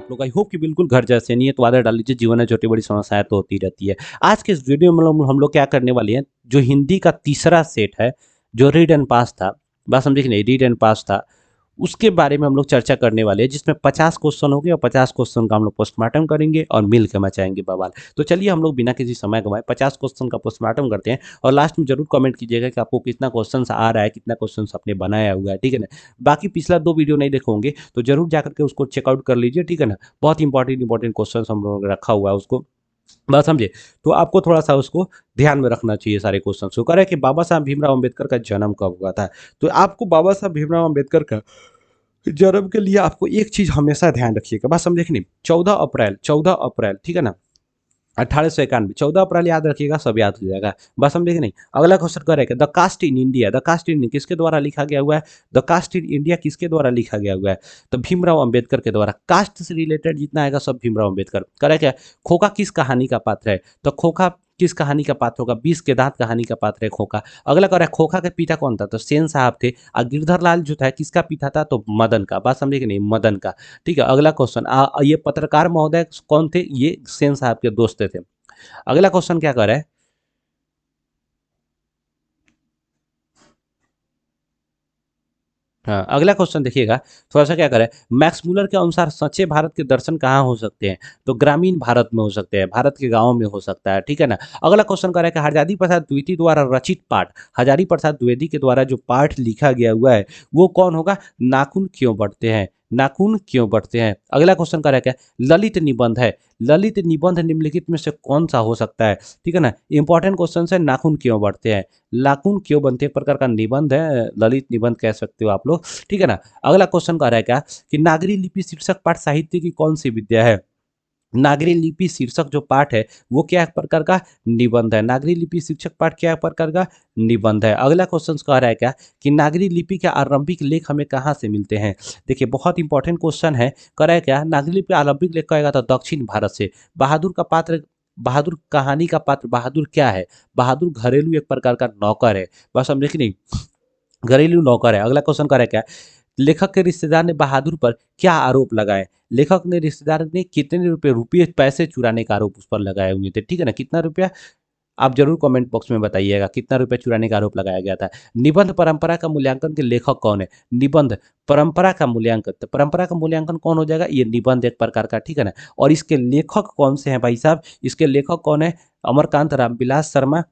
आप लोग? I hope कि बिल्कुल घर जैसे नहीं है, तो आदत डाल लीजिए, जीवन में छोटी-बड़ी समस्याएँ तो होती रहती है। आज के इस वीडियो में हम लोग क्या करने वाले हैं, जो हिंदी का तीसरा सेट है, जो रीड एंड पास था, बात समझे कि नहीं? रीड एंड पास था, उसके बारे में हम लोग चर्चा करने वाले हैं, जिसमें 50 क्वेश्चन होंगे और 50 क्वेश्चन का हम लोग पोस्टमार्टम करेंगे और मिल के मचाएँगे बवाल। तो चलिए हम लोग बिना किसी समय गँवाए 50 क्वेश्चन का पोस्टमार्टम करते हैं और लास्ट में ज़रूर कमेंट कीजिएगा कि आपको कितना क्वेश्चन्स आ रहा है, कितना क्वेश्चन्स आपने बनाया हुआ है, ठीक है ना? बाकी पिछला 2 वीडियो नहीं देखे होंगे, तो ज़रूर जाकर के उसको चेकआउट कर लीजिए, ठीक है ना? बहुत इंपॉर्टेंट क्वेश्चन्स हम लोगों ने रखा हुआ है उसको, बात समझे? तो आपको थोड़ा-सा उसको ध्यान में रखना चाहिए सारे क्वेश्चन्स को। कह रहा है कि बाबा साहब भीमराव अम्बेडकर का जन्म कब हुआ था? तो आपको बाबा साहब भीमराव अम्बेडकर का जन्म के लिए आपको एक चीज़ हमेशा ध्यान रखिएगा, बात समझे कि नहीं? 14 अप्रैल, ठीक है ना? 1891, 14 अप्रैल याद रखिएगा, सब याद हो जाएगा। बात समझे कि नहीं? अगला क्वेश्चन करेगा, the caste in India, the caste in किसके द्वारा लिखा गया हुआ है? द कास्ट इन इंडिया किसके द्वारा लिखा गया हुआ है? तो भीमराव अम्बेडकर के द्वारा। कास्ट से रिलेटेड जितना आएगा सब भीमराव अम्बेडकर। करेक्ट क्या? खोखा किस कहानी का पात्र है? तो खोखा किस कहानी का पात्र होगा? 20 के दांत कहानी का पात्र है खोखा। अगला कह रहा है खोखा के पिता कौन था? तो सेन साहब थे। और गिरधर लाल जो था किसका पिता था? तो मदन का। बात समझे कि नहीं? मदन का। ठीक है, अगला क्वेश्चन, ये पत्रकार महोदय कौन थे? ये सेन साहब के दोस्त थे। अगला क्वेश्चन क्या कर रहा है? हाँ, अगला क्वेश्चन देखिएगा, थोड़ा सा क्या करे, मैक्स मूलर के अनुसार सच्चे भारत के दर्शन कहाँ हो सकते हैं? तो ग्रामीण भारत में हो सकते हैं, भारत के गांवों में हो सकता है, ठीक है ना? अगला क्वेश्चन कर रहा है कि हरजादी प्रसाद द्विवेदी द्वारा रचित पाठ, हजारी प्रसाद द्विवेदी के द्वारा जो पाठ लिखा गया हुआ है वो कौन होगा? नाखून क्यों बढ़ते हैं? नाखून क्यों बढ़ते हैं? अगला क्वेश्चन कर रहा है क्या? ललित निबंध है, ललित निबंध निम्नलिखित में से कौन सा हो सकता है? ठीक है ना? इंपॉर्टेंट क्वेश्चन है, नाखून क्यों बढ़ते हैं, नाखून क्यों बनते हैं, एक प्रकार का निबंध है, ललित निबंध कह सकते हो आप लोग, ठीक है ना? अगला क्वेश्चन कह रहा है क्या कि नागरी लिपि शीर्षक पाठ साहित्य की कौन सी विद्या है? नागरी लिपि शीर्षक जो पाठ है वो क्या एक प्रकार का निबंध है, नागरी लिपि शीर्षक पाठ क्या एक प्रकार का निबंध है। अगला क्वेश्चन कह रहा है क्या कि नागरी लिपि के आरंभिक लेख हमें कहाँ से मिलते हैं? देखिए बहुत इंपॉर्टेंट क्वेश्चन है, कह रहा है क्या नागरी लिपि आरंभिक लेख कहेगा तो दक्षिण भारत से। बहादुर का पात्र, बहादुर कहानी का पात्र, बहादुर क्या है? बहादुर घरेलू एक प्रकार का नौकर है, बस समझे कि नहीं? घरेलू नौकर है। अगला क्वेश्चन कह रहा है क्या, लेखक के रिश्तेदार ने बहादुर पर क्या आरोप लगाए? लेखक ने रिश्तेदार ने कितने रुपए रुपये पैसे चुराने का आरोप उस पर लगाए हुए थे, ठीक है ना? कितना रुपया? आप जरूर कमेंट बॉक्स में बताइएगा कितना रुपया चुराने का आरोप लगाया गया था। निबंध परंपरा का मूल्यांकन के लेखक कौन है? निबंध परंपरा का मूल्यांकन, तो परंपरा का मूल्यांकन कौन हो जाएगा? ये निबंध एक प्रकार का, ठीक है ना? और इसके लेखक कौन से हैं भाई साहब? इसके लेखक कौन है? अमरकांत रामविलास शर्मा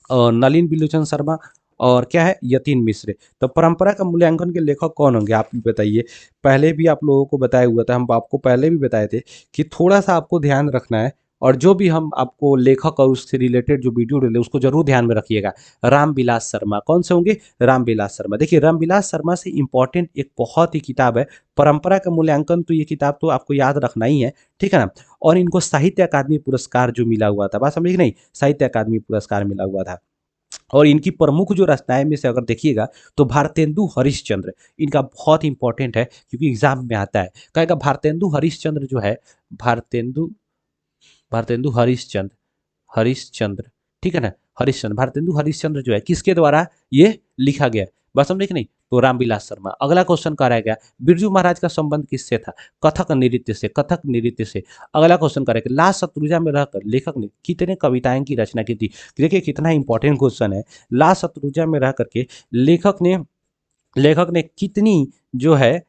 और नलिन बिलोचन शर्मा और क्या है, यतीन मिश्र। तो परंपरा का मूल्यांकन के लेखक कौन होंगे आप भी बताइए। पहले भी आप लोगों को बताया हुआ था, हम आपको पहले भी बताए थे कि थोड़ा सा आपको ध्यान रखना है, और जो भी हम आपको लेखक और उससे रिलेटेड जो वीडियो डाले उसको जरूर ध्यान में रखिएगा। रामविलास शर्मा कौन से होंगे? रामविलास शर्मा। देखिए रामविलास शर्मा से इंपॉर्टेंट एक बहुत ही किताब है परंपरा का मूल्यांकन, तो ये किताब तो आपको याद रखना ही है, ठीक है ना? और इनको साहित्य अकादमी पुरस्कार जो मिला हुआ था, बात समझे कि नहीं? साहित्य अकादमी पुरस्कार मिला हुआ था। और इनकी प्रमुख जो रचनाएं में से अगर देखिएगा तो भारतेंदु हरिश्चंद्र इनका बहुत इंपॉर्टेंट है, क्योंकि एग्जाम में आता है। कहेगा भारतेंदु हरिश्चंद्र जो है, भारतेंदु भारतेंदु हरिश्चंद्र, हरिश्चंद्र, ठीक है ना? हरिश्चंद्र, भारतेंदु हरिश्चंद्र जो है किसके द्वारा ये लिखा गया? बात समझे कि नहीं? तो रामविलास शर्मा। अगला क्वेश्चन कह रहा है क्या, बिरजू महाराज का संबंध किससे था? कथक नृत्य से, कथक नृत्य से। अगला क्वेश्चन कह रहा है कि लाल शत्रुंजय में रहकर लेखक ने कितने कविताएं की रचना की थी? देखिए कितना इंपॉर्टेंट क्वेश्चन है। लाल शत्रुंजय में रह करके लेखक ने कितनी जो है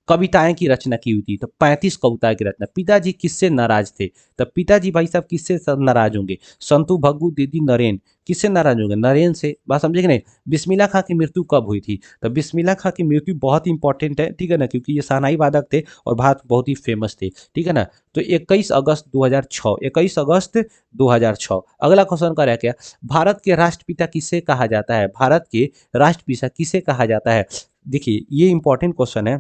कविताएं की रचना की हुई थी? तो 35 कविताएं की रचना। पिताजी किससे नाराज थे? तो पिताजी भाई साहब किससे नाराज होंगे? संतू भग्गू दीदी नरेन किससे नाराज होंगे? नरेन से। बात समझे कि नहीं? बिस्मिल्लाह खां की मृत्यु कब हुई थी? तो बिस्मिल्लाह खां की मृत्यु बहुत इंपॉर्टेंट है, ठीक है ना? क्योंकि ये शहनाई वादक थे और भारत बहुत ही फेमस थे, ठीक है ना? तो 21 अगस्त 2006, 21 अगस्त 2006। अगला क्वेश्चन का रह गया, भारत के राष्ट्रपिता किसे कहा जाता है? भारत के राष्ट्रपिता किसे कहा जाता है? देखिए ये इंपॉर्टेंट क्वेश्चन है,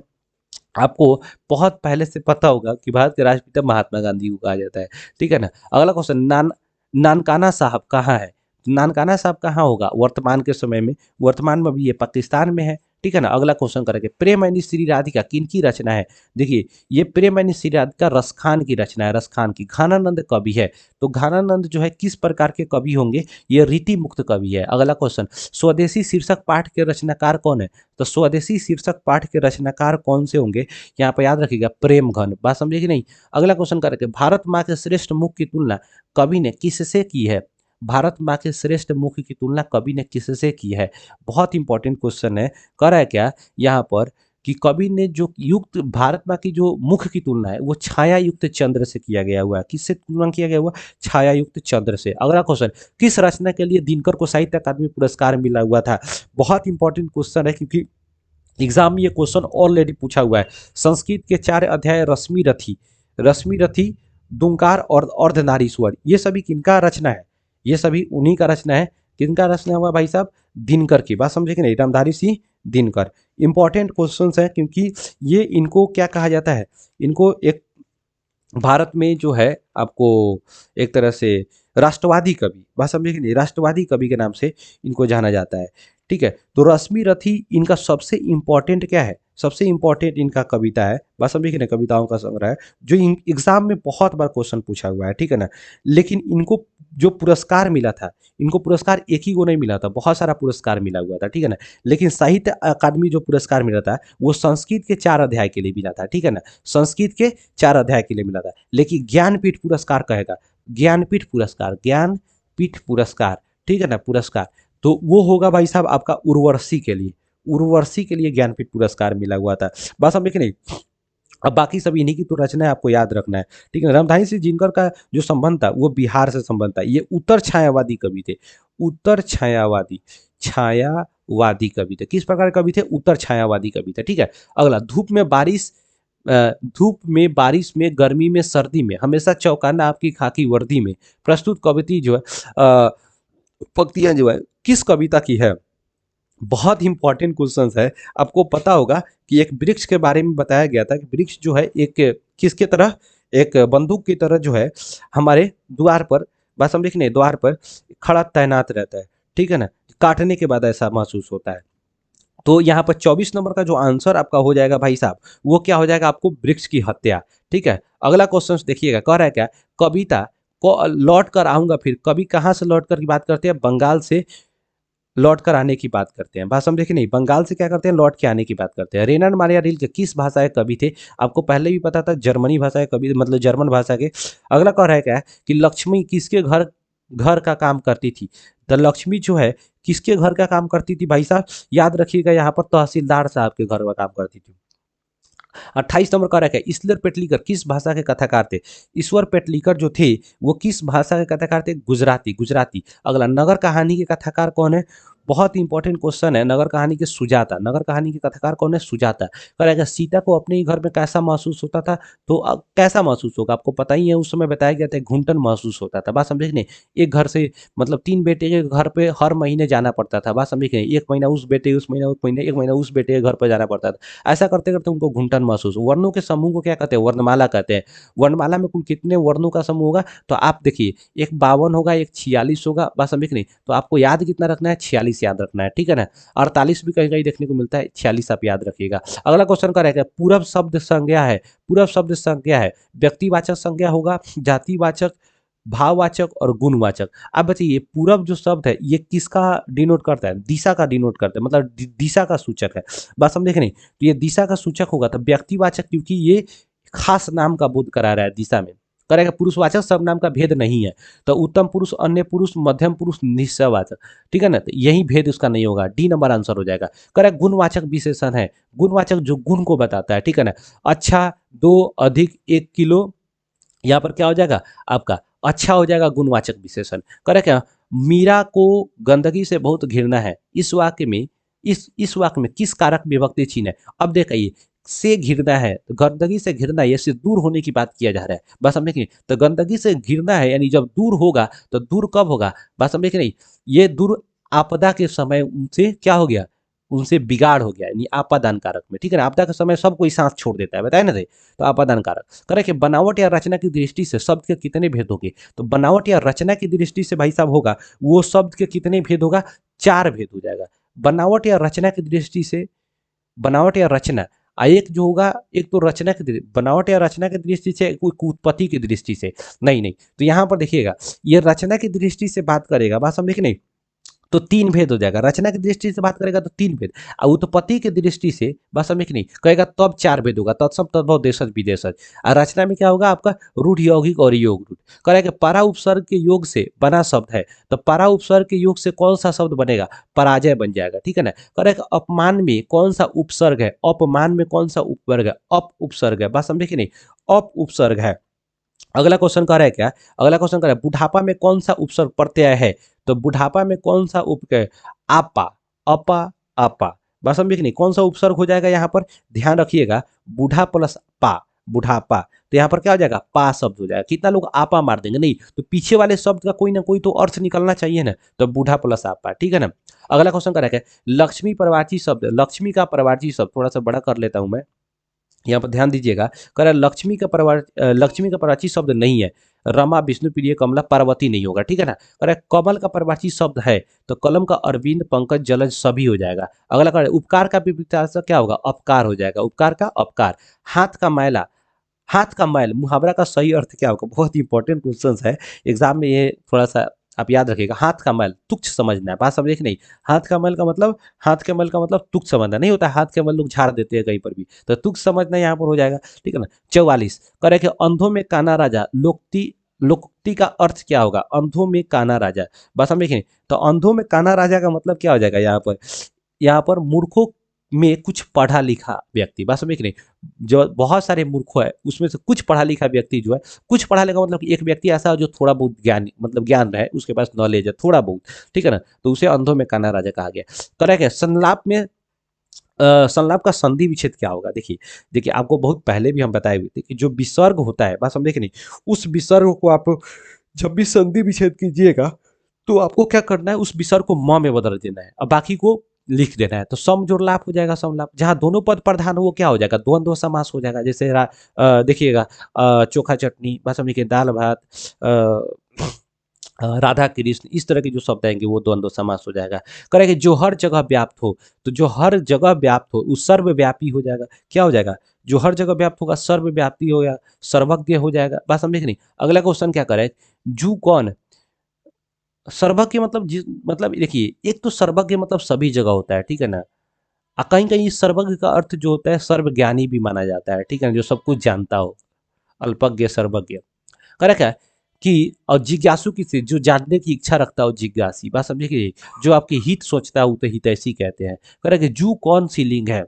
आपको बहुत पहले से पता होगा कि भारत के राष्ट्रपिता महात्मा गांधी को कहा जाता है, ठीक है ना? अगला क्वेश्चन, नानकाना साहब कहाँ है? नानकाना साहब कहाँ होगा वर्तमान के समय में? वर्तमान में अभी ये पाकिस्तान में है, ठीक है ना। अगला क्वेश्चन करेंगे, प्रेम यानी श्री राधिका किनकी रचना है। देखिए ये प्रेम यानी श्री राधिका रसखान की रचना है, रसखान की। घानानंद कवि है, तो घानानंद जो है किस प्रकार के कवि होंगे, ये रीति मुक्त कवि है। अगला क्वेश्चन, स्वदेशी शीर्षक पाठ के रचनाकार कौन है, तो स्वदेशी शीर्षक पाठ के रचनाकार कौन से होंगे, यहाँ पर याद रखिएगा प्रेमघन। बात समझे कि नहीं। अगला क्वेश्चन करेंगे, भारत माँ के श्रेष्ठ मुख की तुलना कवि ने किससे की है। भारत माँ के श्रेष्ठ मुख की तुलना कवि ने किससे की है। बहुत इंपॉर्टेंट क्वेश्चन है। कर रहा है क्या यहाँ पर कि कवि ने जो युक्त भारत माँ की जो मुख की तुलना है वो छाया युक्त चंद्र से किया गया हुआ है। किससे तुलना किया गया हुआ, छाया युक्त चंद्र से। अगला क्वेश्चन, किस रचना के लिए दिनकर को साहित्य अकादमी पुरस्कार मिला हुआ था। बहुत इंपॉर्टेंट क्वेश्चन है क्योंकि एग्जाम में ये क्वेश्चन ऑलरेडी पूछा हुआ है। संस्कृत के 4 अध्याय रश्मि रथी, रश्मि रथी, दुंकार और अर्धनारीश्वर, ये सभी किनका रचना है, ये सभी उन्हीं का रचना है। किनका रचना हुआ भाई साहब, दिनकर की। बात समझे कि नहीं, रामधारी सिंह दिनकर। इंपॉर्टेंट क्वेश्चंस है क्योंकि ये इनको क्या कहा जाता है, इनको एक भारत में जो है आपको एक तरह से राष्ट्रवादी कवि, बात समझे कि नहीं, राष्ट्रवादी कवि के नाम से इनको जाना जाता है। ठीक है, तो रश्मि रथी इनका सबसे इंपॉर्टेंट क्या है, सबसे इंपॉर्टेंट इनका कविता है। बात समझे कि नहीं, कविताओं का संग्रह है जो एग्जाम में बहुत बार क्वेश्चन पूछा हुआ है। ठीक है ना। लेकिन इनको जो पुरस्कार मिला था, इनको पुरस्कार एक ही को नहीं मिला था, बहुत सारा पुरस्कार मिला हुआ था। ठीक है ना। लेकिन साहित्य अकादमी जो पुरस्कार मिला था वो संस्कृत के 4 अध्याय के लिए मिला था। ठीक है ना, संस्कृत के 4 अध्याय के लिए मिला था। लेकिन ज्ञानपीठ पुरस्कार कहेगा, ज्ञानपीठ पुरस्कार, ज्ञानपीठ पुरस्कार, ठीक है ना, पुरस्कार, तो वो होगा भाई साहब आपका उर्वशी के लिए, उर्वशी के लिए ज्ञानपीठ पुरस्कार मिला हुआ था। बात समझे कि नहीं। अब बाकी सब इन्हीं की तो रचना है, आपको याद रखना है। ठीक है, रामधारी सिंह दिनकर का जो संबंध था वो बिहार से संबंध था। ये उत्तर छायावादी कवि थे, उत्तर छायावादी, छायावादी कवि थे। किस प्रकार के कवि थे, उत्तर छायावादी कवि थे। ठीक है। अगला, धूप में बारिश, धूप में बारिश में गर्मी में सर्दी में हमेशा चौकाना आपकी खाकी वर्दी में, प्रस्तुत कविता जो है पंक्तियां जो है किस कविता की है। बहुत इंपॉर्टेंट क्वेश्चंस है। आपको पता होगा कि एक वृक्ष के बारे में बताया गया था कि वृक्ष जो है एक किसके तरह, एक बंदूक की तरह जो है हमारे द्वार पर, बात समझे कि नहीं, द्वार पर खड़ा तैनात रहता है। ठीक है ना, काटने के बाद ऐसा महसूस होता है। तो यहाँ पर 24 नंबर का जो आंसर आपका हो जाएगा भाई साहब, वो क्या हो जाएगा आपको, वृक्ष की हत्या। ठीक है। अगला क्वेश्चन देखिएगा, कह रहा है क्या, कविता को लौट कर आऊंगा फिर, कवि कहाँ से लौट कर की बात करते हैं, बंगाल से लौट कर आने की बात करते हैं। बात समझे कि नहीं, बंगाल से क्या करते हैं, लौट के आने की बात करते हैं। रेनान मारिया रिल्के किस भाषा के कवि थे, आपको पहले भी पता था, जर्मनी भाषा के कवि, मतलब जर्मन भाषा के। अगला कह रहा है क्या है कि लक्ष्मी किसके घर घर का काम करती थी। द लक्ष्मी जो है किसके घर का काम करती थी भाई साहब, याद रखिएगा यहाँ पर तहसीलदार साहब के घर का काम करती थी। 28 नंबर का रखा है, ईश्वर पेटलीकर किस भाषा के कथाकार थे। ईश्वर पेटलीकर जो थे वो किस भाषा के कथाकार थे, गुजराती, गुजराती। अगला, नगर कहानी के कथाकार कौन है, बहुत इंपॉर्टेंट क्वेश्चन है। नगर कहानी के सुजाता, नगर कहानी के कथाकार कौन है, सुजाता। करेगा, सीता को अपने ही घर में कैसा महसूस होता था, तो कैसा महसूस होगा, आपको पता ही है, उस समय बताया गया था घुटन महसूस होता था। बात समझे कि नहीं, एक घर से मतलब 3 बेटे के घर पे हर महीने जाना पड़ता था। बात समझे कि नहीं, एक महीना उस बेटे, उस महीना उस महीने, एक महीना उस बेटे के घर पर जाना पड़ता था। ऐसा करते करते उनको घुटन महसूस। वर्णों के समूह को क्या कहते हैं, वर्णमाला कहते हैं। वर्णमाला में कुल कितने वर्णों का समूह होगा, तो आप देखिए, एक 52 होगा, एक 46 होगा। बात समझे कि नहीं, तो आपको याद कितना रखना है, 46 याद रखना है। ठीक है ना, 48 भी कहीं कहीं देखने को मिलता है, 46 आप याद रखिएगा। अगला क्वेश्चन का रहेगा, पूरब शब्द संज्ञा है, पूरब शब्द संज्ञा है, व्यक्तिवाचक संज्ञा होगा, जातिवाचक, भाववाचक और गुणवाचक। अब बताइए, पूरब जो शब्द है ये किसका डिनोट करता है, दिशा का डिनोट करता है, मतलब दिशा का सूचक है। बात समझे कि नहीं, तो ये दिशा का सूचक होगा। तो व्यक्तिवाचक, क्योंकि ये खास नाम का बोध करा रहा है दिशा में। करेगा, पुरुषवाचक सब नाम का भेद नहीं है, तो उत्तम पुरुष, अन्य पुरुष, मध्यम पुरुष, निश्चयवाचक। ठीक है ना, तो यही भेद उसका नहीं होगा, डी नंबर आंसर हो जाएगा। करेगा, गुणवाचक विशेषण है, गुणवाचक जो गुण को बताता है। ठीक है ना, अच्छा, 2, अधिक, 1 किलो, यहाँ पर क्या हो जाएगा आपका, अच्छा हो जाएगा गुणवाचक विशेषण। करे क्या, मीरा को गंदगी से बहुत घृणा है, इस वाक्य में, इस वाक्य में किस कारक विभक्ति चिन्ह है। अब देखिए, से घृणा है, तो गंदगी से घृणा, ये से दूर होने की बात किया जा रहा है। बस समझे कि नहीं, तो गंदगी से घृणा है, यानी जब दूर होगा तो दूर कब होगा, बस समझे कि नहीं, ये दूर आपदा के समय उनसे क्या हो गया, उनसे बिगाड़ हो गया, यानी आपादान कारक में। ठीक है ना, आपदा के समय सब कोई सांस छोड़ देता है, बताए ना थे, तो आपादान कारक। करे कि बनावट या रचना की दृष्टि से शब्द के कितने भेद होंगे, तो बनावट या रचना की दृष्टि से भाई साहब होगा, वो शब्द के कितने भेद होगा, 4 भेद हो जाएगा। बनावट या रचना की दृष्टि से बनावट या रचना। एक जो होगा, एक तो रचना की बनावट या रचना की दृष्टि से, कोई उत्पत्ति की दृष्टि से, नहीं नहीं। तो यहाँ पर देखिएगा, ये रचना की दृष्टि से बात करेगा, बात समझे कि नहीं, तो तीन भेद हो जाएगा। रचना की दृष्टि से बात करेगा तो तीन भेद, और उत्पत्ति की दृष्टि से बात समझ कि नहीं कहेगा तब चार भेद होगा, तत्सम तद्भव देशज विदेशज। और रचना में क्या होगा आपका, रूढ़ यौगिक और योग रूढ़। कहेगा परा उपसर्ग के योग से बना शब्द है, तो परा उपसर्ग के योग से कौन सा शब्द बनेगा, पराजय बन जाएगा, ठीक है ना। कहेगा अपमान में कौन सा उपसर्ग है, अपमान में कौन सा उपवर्ग है, अप उपसर्ग है, बात समझे कि नहीं, अप उपसर्ग है। अगला क्वेश्चन कह रहा है क्या, अगला क्वेश्चन कह रहा है बुढ़ापा में कौन सा उपसर्ग प्रत्यय है, तो बुढ़ापा में कौन सा उपसर्ग, आपा, अपा, आपा। बात समझे कि नहीं, कौन सा उपसर्ग हो जाएगा यहाँ पर, ध्यान रखिएगा, बूढ़ा प्लस पा, बुढ़ापा, तो यहाँ पर क्या हो जाएगा, पा शब्द हो जाएगा। कितना लोग आपा मार देंगे, नहीं तो पीछे वाले शब्द का कोई ना कोई तो अर्थ निकलना चाहिए ना, तो बूढ़ा प्लस आपा, ठीक है ना। अगला क्वेश्चन कर रहा है लक्ष्मी प्रवाची शब्द, लक्ष्मी का प्रवाची शब्द थोड़ा सा बड़ा कर लेता हूं मैं, यहाँ पर ध्यान दीजिएगा। कह रहा है लक्ष्मी का प्रवाची शब्द नहीं है, रमा विष्णु प्रिय कमला पार्वती नहीं होगा, ठीक है ना। कह रहा है कमल का प्रवाची शब्द है, तो कलम का अरविंद पंकज जलज सभी हो जाएगा। अगला कह रहा है उपकार का विपरीत क्या होगा, अपकार हो जाएगा, उपकार का अपकार। हाथ का मैला, हाथ का मैल मुहावरा का सही अर्थ क्या होगा, बहुत ही इंपॉर्टेंट क्वेश्चन है एग्जाम में, ये थोड़ा सा आप याद रखिएगा। हाथ का मैल तुच्छ समझना है, बात समझे कि नहीं, हाथ का मैल का मतलब, हाथ के मैल का मतलब तुच्छ समझना नहीं होता, हाथ के मैल लोग झाड़ देते हैं कहीं पर भी, तो तुच्छ समझना यहाँ पर हो जाएगा, ठीक है ना। 44 करे कि अंधों में काना राजा, लोकती, लोकोक्ति का अर्थ क्या होगा, अंधों में काना राजा, बात समझे कि नहीं, तो अंधों में काना राजा का मतलब क्या हो जाएगा यहाँ पर, यहाँ पर मूर्खों में कुछ पढ़ा लिखा व्यक्ति, बात समझे कि नहीं, जो बहुत सारे मूर्ख है उसमें से कुछ पढ़ा लिखा व्यक्ति जो है, कुछ पढ़ा लिखा मतलब कि एक व्यक्ति ऐसा है जो थोड़ा बहुत ज्ञानी, मतलब ज्ञान रहे, उसके पास नॉलेज है थोड़ा बहुत, ठीक है ना, तो उसे अंधों में काना राजा कहा गया। करेक्ट है। संलाप में संलाप का संधि विच्छेद क्या होगा, देखिए, देखिए आपको बहुत पहले भी हम बताए हुए थे कि जो विसर्ग होता है, बात समझे कि नहीं, उस विसर्ग को आप जब भी संधि विच्छेद कीजिएगा तो आपको क्या करना है, उस विसर्ग को म में बदल देना है और बाकी को लिख देना है, तो सम जोड़ लाप हो जाएगा, समलाप। जहाँ दोनों पद प्रधान हो वो क्या हो जाएगा, द्वंद्व समास हो जाएगा। जैसे देखिएगा चोखा चटनी, बस समझिए, दाल भात, राधा कृष्ण, इस तरह के जो शब्द आएंगे वो द्वंद्व समास हो जाएगा। करेंगे जो हर जगह व्याप्त हो, तो जो हर जगह व्याप्त हो वो सर्वव्यापी हो जाएगा, क्या हो जाएगा, जो हर जगह व्याप्त होगा सर्वव्यापी हो गया, सर्वज्ञ हो जाएगा, बात समझे कि नहीं। अगला क्वेश्चन क्या करे, जू कौन, सर्वज्ञ मतलब मतलब देखिए, एक तो सर्वज्ञ मतलब सभी जगह होता है, ठीक है ना, कहीं कहीं इस सर्वज्ञ का अर्थ जो होता है सर्वज्ञानी भी माना जाता है, ठीक है ना, जो सब कुछ जानता हो, अल्पज्ञ सर्वज्ञ। करेक्ट है कि और जिज्ञासु किसे, जो जानने की इच्छा रखता हो, जिज्ञासी, बात समझे कि जो आपके हित सोचता है उसे हितैषी कहते हैं। करेक्ट है। जू कौन सी लिंग है,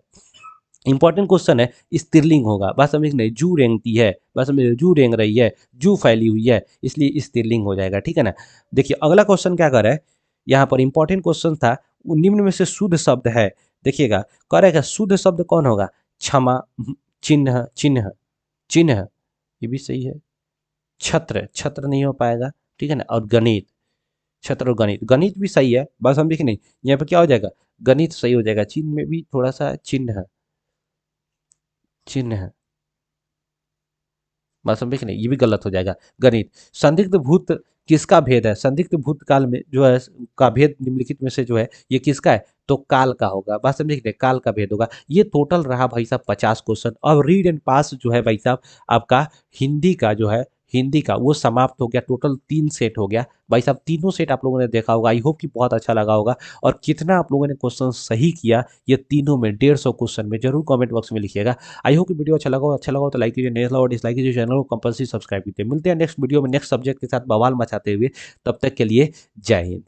इंपॉर्टेंट क्वेश्चन है, स्त्रीलिंग होगा, बात समझ नहीं, जू रेंगती है, बात समझ, जू रेंग रही है, जू फैली हुई है, इसलिए स्त्रीलिंग हो जाएगा, ठीक है ना। देखिए अगला क्वेश्चन क्या कर रहा है, यहाँ पर इंपॉर्टेंट क्वेश्चन था, वो निम्न में से शुद्ध शब्द है, देखिएगा करेगा शुद्ध शब्द कौन होगा, क्षमा, चिन्ह, चिन्ह, चिन्ह, ये भी सही है, छत्र, छत्र नहीं हो पाएगा, ठीक है ना, और गणित, छत्र और गणित, गणित भी सही है, बस हम देखें नहीं, यहाँ पे क्या हो जाएगा, गणित सही हो जाएगा, चिन्ह में भी थोड़ा सा चिन्ह, चिन्ह, बात समझे कि नहीं, ये भी गलत हो जाएगा, गणित। संदिग्ध भूत किसका भेद है, संदिग्ध भूतकाल में जो है का भेद निम्नलिखित में से जो है ये किसका है, तो काल का होगा, बात समझे कि नहीं, काल का भेद होगा। ये टोटल रहा भाई साहब 50 क्वेश्चन। अब रीड एंड पास जो है भाई साहब आपका हिंदी का जो है, हिंदी का वो समाप्त हो गया, टोटल 3 सेट हो गया भाई साहब, तीनों सेट आप लोगों ने देखा होगा, आई होप कि बहुत अच्छा लगा होगा। और कितना आप लोगों ने क्वेश्चन सही किया ये तीनों में, 150 क्वेश्चन में, जरूर कमेंट बॉक्स में लिखिएगा। आई होप कि वीडियो अच्छा लगा हो तो लाइक कीजिए, नहीं लगा हो डिसलाइक कीजिए, चैनल को कंपल्सरी सब्सक्राइब कीजिए। मिलते हैं नेक्स्ट वीडियो में नेक्स्ट सब्जेक्ट के साथ बवाल मचाते हुए, तब तक के लिए जय हिंद।